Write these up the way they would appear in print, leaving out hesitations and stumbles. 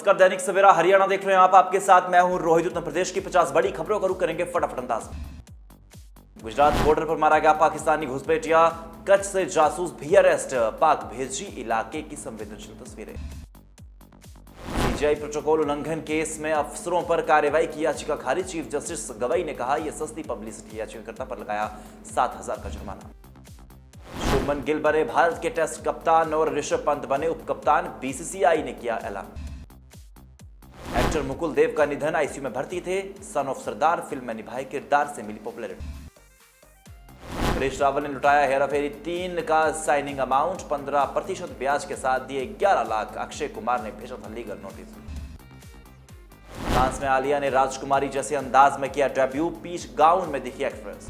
नमस्कार, दैनिक सवेरा हरियाणा देख रहे हैं आप। आपके साथ मैं हूं रोहित। उत्तर प्रदेश की 50 बड़ी खबरों का रुख करेंगे फटाफट अंदाज में। गुजरात बॉर्डर पर मारा गया पाकिस्तानी घुसपैठिया, कच्छ से जासूस भी अरेस्ट, पाक भेजी इलाके की संवेदनशील तस्वीरें। सीजीआई प्रोटोकॉल उल्लंघन केस में अफसरों पर कार्रवाई की याचिका खारिज। चीफ जस्टिस गवई ने कहा यह सस्ती पब्लिसिटी, याचिकाकर्ता पर लगाया 7,000 का जुर्माना। शुभमन गिल बने भारत के टेस्ट कप्तान और ऋषभ पंत बने उप कप्तान, बीसीसीआई ने किया ऐलान। एक्टर मुकुल देव का निधन, आईसीयू में भर्ती थे। सन ऑफ सरदार फिल्म में निभाए किरदार से मिली पॉपुलैरिटी। परेश रावल ने लुटाया हेराफेरी 3 का साइनिंग अमाउंट, 15% ब्याज के साथ दिए 11 लाख। अक्षय कुमार ने भेजा था लीगल नोटिस। डांस में आलिया ने राजकुमारी जैसे अंदाज में किया डेब्यू, पीच गाउन में दिखी एक्ट्रेस।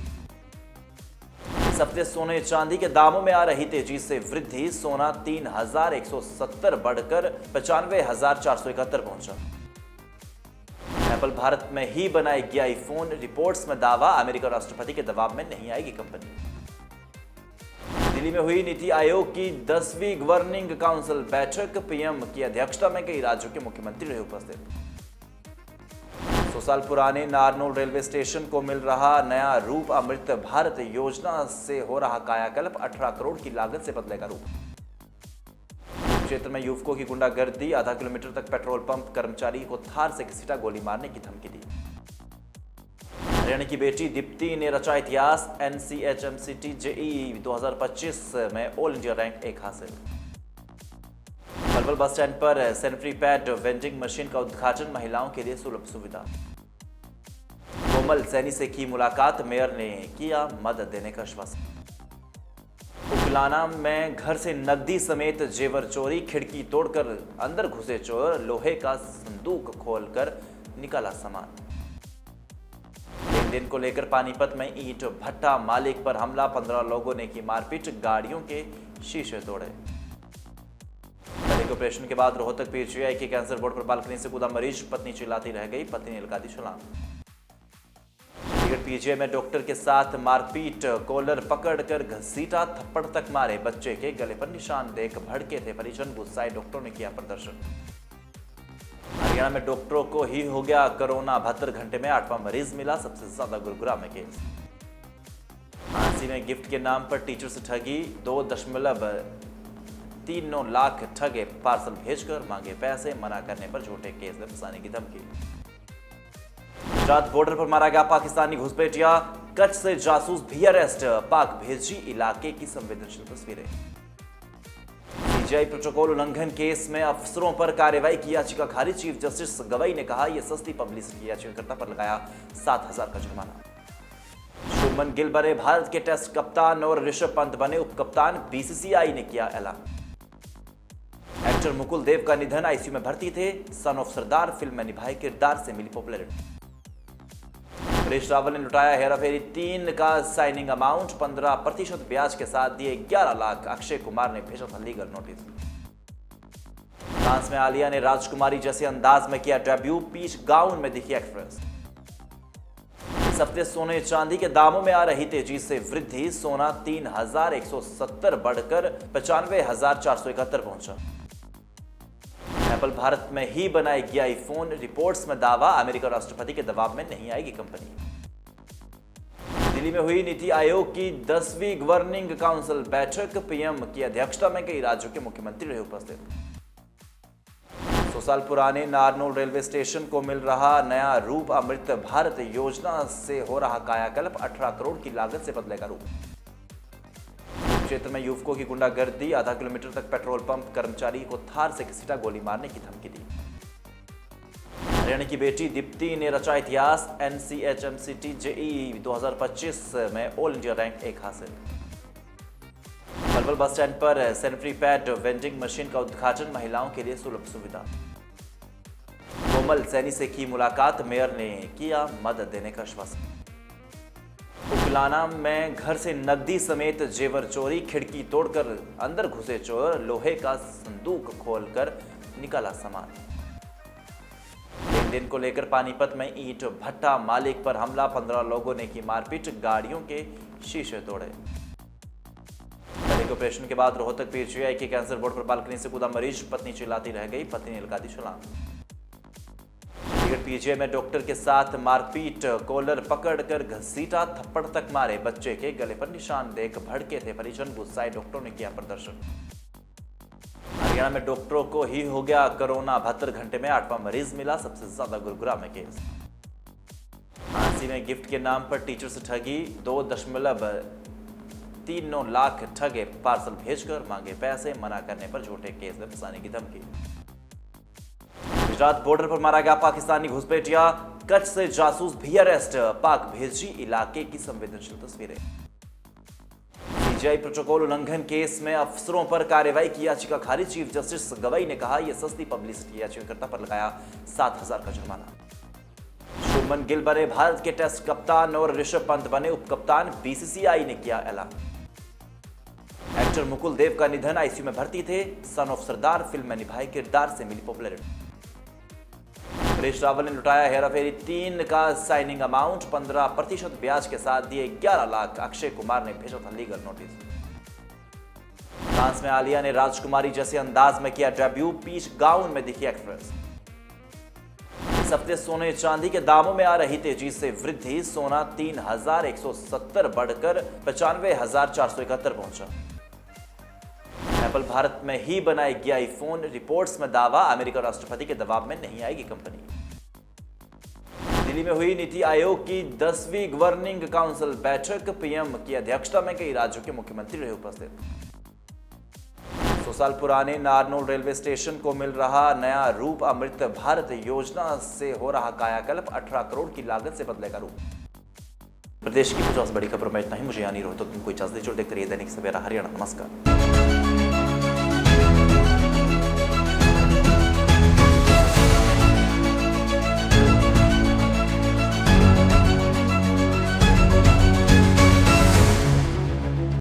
इस हफ्ते सोने चांदी के दामों में आ रही तेजी से वृद्धि, सोना 3,170 बढ़कर 95,471 पहुंचा। एप्पल भारत में ही बनाएगी आईफोन, रिपोर्ट्स में दावा, अमेरिका राष्ट्रपति के दबाव में नहीं आएगी कंपनी। दिल्ली में हुई नीति आयोग की 10वीं गवर्निंग काउंसिल बैठक, पीएम की अध्यक्षता में कई राज्यों के मुख्यमंत्री रहे उपस्थित। 100 साल पुराने नारनौल रेलवे स्टेशन को मिल रहा नया रूप, अमृत भारत योजना से हो रहा कायाकल्प, 18 करोड़ की लागत से बदलेगा रूप। क्षेत्र में युवकों की गुंडागर्दी, आधा किलोमीटर तक पेट्रोल पंप कर्मचारी को थार से घसीटा, गोली मारने की धमकी दी। हरियाणा की बेटी दीप्ति ने रचा इतिहास, NCHMCT जेईई 2025 में ऑल इंडिया रैंक 1 हासिल। पलवल बस स्टैंड पर सैनिटरी पैड वेंडिंग मशीन का उद्घाटन, महिलाओं के लिए सुलभ सुविधा। कोमल सैनी से की मुलाकात, मेयर ने किया मदद देने का आश्वासन। उकलाना में घर से नकदी समेत जेवर चोरी, खिड़की तोड़कर अंदर घुसे चोर, लोहे का संदूक खोलकर निकाला सामान। लेन देन को लेकर पानीपत में ईंट भट्टा मालिक पर हमला, 15 लोगों ने की मारपीट, गाड़ियों के शीशे तोड़े। ऑपरेशन के बाद रोहतक पीजीआई के कैंसर वार्ड पर बालकनी से कूदा मरीज, पत्नी चिल्लाती रह गई, पत्नी ने लगा दी छलांग। चंडीगढ़ पीजीआई में डॉक्टर के साथ मारपीट, कॉलर पकड़कर घसीटा, थप्पड़ तक मारे, बच्चे के गले पर निशान देख भड़के थे परिजन, गुस्साए डॉक्टरों ने किया प्रदर्शन। हरियाणा में डॉक्टरों को ही हो गया कोरोना, 72 घंटे में 8वां मरीज मिला, सबसे ज्यादा गुरुग्राम में केस। झांसी में गिफ्ट के नाम पर टीचर से ठगी, 2.39 लाख ठगे, पार्सल भेजकर मांगे पैसे, मना करने पर झूठे केस में फंसाने की धमकी। गुजरात बॉर्डर पर मारा गया पाकिस्तानी घुसपैठिया, कच्छ से जासूस भी अरेस्ट, पाक भेजी इलाके की संवेदनशील तस्वीरें। सीजीआई प्रोटोकॉल उल्लंघन केस में अफसरों पर कार्रवाई की याचिका खारिज। चीफ जस्टिस गवई ने कहा यह सस्ती पब्लिसिटी, याचिकाकर्ता पर लगाया 7,000 का जुर्माना। शुभमन गिल बने भारत के टेस्ट कप्तान और ऋषभ पंत बने उप कप्तान, बीसीसीआई ने किया ऐलान। एक्टर मुकुल देव का निधन, आईसीयू में भर्ती थे। सन ऑफ सरदार फिल्म में निभाए किरदार से मिली पॉपुलैरिटी। परेश रावल ने लुटाया हेराफेरी 3 का साइनिंग अमाउंट, 15% ब्याज के साथ दिए 11 लाख। अक्षय कुमार ने भेजा था लीगल नोटिस। डांस में आलिया ने राजकुमारी जैसे अंदाज में किया डेब्यू, पीच गाउन में दिखी एक्ट्रेस। इस हफ्ते सोने चांदी के दामों में आ रही तेजी से वृद्धि, सोना 3,170 बढ़कर 95,471 पहुंचा। एप्पल भारत में ही बनाएगी आईफोन, रिपोर्ट्स में दावा, अमेरिका राष्ट्रपति के दबाव में नहीं आएगी कंपनी। दिल्ली में हुई नीति आयोग की 10वीं गवर्निंग काउंसिल बैठक, पीएम की अध्यक्षता में कई राज्यों के मुख्यमंत्री रहे उपस्थित। 100 साल पुराने नारनौल रेलवे स्टेशन को मिल रहा नया रूप, अमृत भारत योजना से हो रहा कायाकल्प, 18 करोड़ की लागत से बदलेगा रूप। क्षेत्र में युवकों की गुंडागर्दी, आधा किलोमीटर तक पेट्रोल पंप कर्मचारी को थार से घसीटा, गोली मारने की धमकी दी। हरियाणा की बेटी दीप्ति ने रचा इतिहास, NCHMCT जेईई 2025 में ऑल इंडिया रैंक 1 हासिल। पलवल बस स्टैंड पर सैनिटरी पैड वेंडिंग मशीन का उद्घाटन, महिलाओं के लिए सुलभ सुविधा। कोमल सैनी से की मुलाकात, मेयर ने किया मदद देने का आश्वासन। उकलाना में घर से नकदी समेत जेवर चोरी, खिड़की तोड़कर अंदर घुसे चोर, लोहे का संदूक खोलकर निकाला सामान। लेन देन को लेकर पानीपत में ईंट भट्टा मालिक पर हमला, 15 लोगों ने की मारपीट, गाड़ियों के शीशे तोड़े। ऑपरेशन के बाद रोहतक पीजीआई के कैंसर वार्ड पर बालकनी से कूदा मरीज, पत्नी चिल्लाती रह गई, पत्नी ने लगा दी छलांग। चंडीगढ़ पीजीआई में डॉक्टर के साथ मारपीट, कॉलर पकड़कर घसीटा, थप्पड़ तक मारे, बच्चे के गले पर निशान देख भड़के थे परिजन, गुस्साए डॉक्टरों ने किया प्रदर्शन। हरियाणा में डॉक्टरों को ही हो गया कोरोना, 72 घंटे में 8वां मरीज मिला, सबसे ज्यादा गुरुग्राम में केस। झांसी में गिफ्ट के नाम पर टीचर से ठगी, 2.39 लाख ठगे, पार्सल भेजकर मांगे पैसे, मना करने पर झूठे केस में फंसाने की धमकी। गुजरात बॉर्डर पर मारा गया पाकिस्तानी घुसपैठिया, कच्छ से जासूस भी अरेस्ट, पाक भेजी इलाके की संवेदनशील तस्वीरें। सीजीआई प्रोटोकॉल उल्लंघन केस में अफसरों पर कार्रवाई की याचिका खारिज, चीफ जस्टिस गवई ने कहा यह सस्ती पब्लिसिटी, याचिकाकर्ता पर लगाया 7,000 का जुर्माना। शुभमन गिल बने भारत के टेस्ट कप्तान और ऋषभ पंत बने उपकप्तान, बीसीसीआई ने किया ऐलान। एक्टर मुकुल देव का निधन, आईसीयू में भर्ती थे, सन ऑफ सरदार फिल्म में निभाए किरदार से मिली पॉपुलैरिटी। परेश रावल ने लुटाया हेराफेरी 3 का साइनिंग अमाउंट, 15% ब्याज के साथ दिए 11 लाख, अक्षय कुमार ने भेजा था लीगल नोटिस। डांस में आलिया ने राजकुमारी जैसे अंदाज में किया डेब्यू, पीच गाउन में दिखी एक्ट्रेस। इस हफ्ते सोने चांदी के दामों में आ रही तेजी से वृद्धि, सोना 3,170 बढ़कर 95,471 पहुंचा। एप्पल भारत में ही बनाएगी आईफोन, रिपोर्ट्स में दावा, अमेरिका राष्ट्रपति के दबाव में नहीं आएगी कंपनी। दिल्ली में हुई नीति आयोग की 10वीं गवर्निंग काउंसिल बैठक, पीएम की अध्यक्षता में कई राज्यों के मुख्यमंत्री रहे उपस्थित। 100 साल पुराने नारनौल रेलवे स्टेशन को मिल रहा नया रूप, अमृत भारत योजना से हो रहा कायाकल्प, 18 करोड़ की लागत से बदलेगा रूप। प्रदेश की 50 बड़ी खबरों में इतना ही। मुझे यानी रोहित तुमको इजाजत दीजिए, देखते रहिए दैनिक सवेरा हरियाणा। नमस्कार।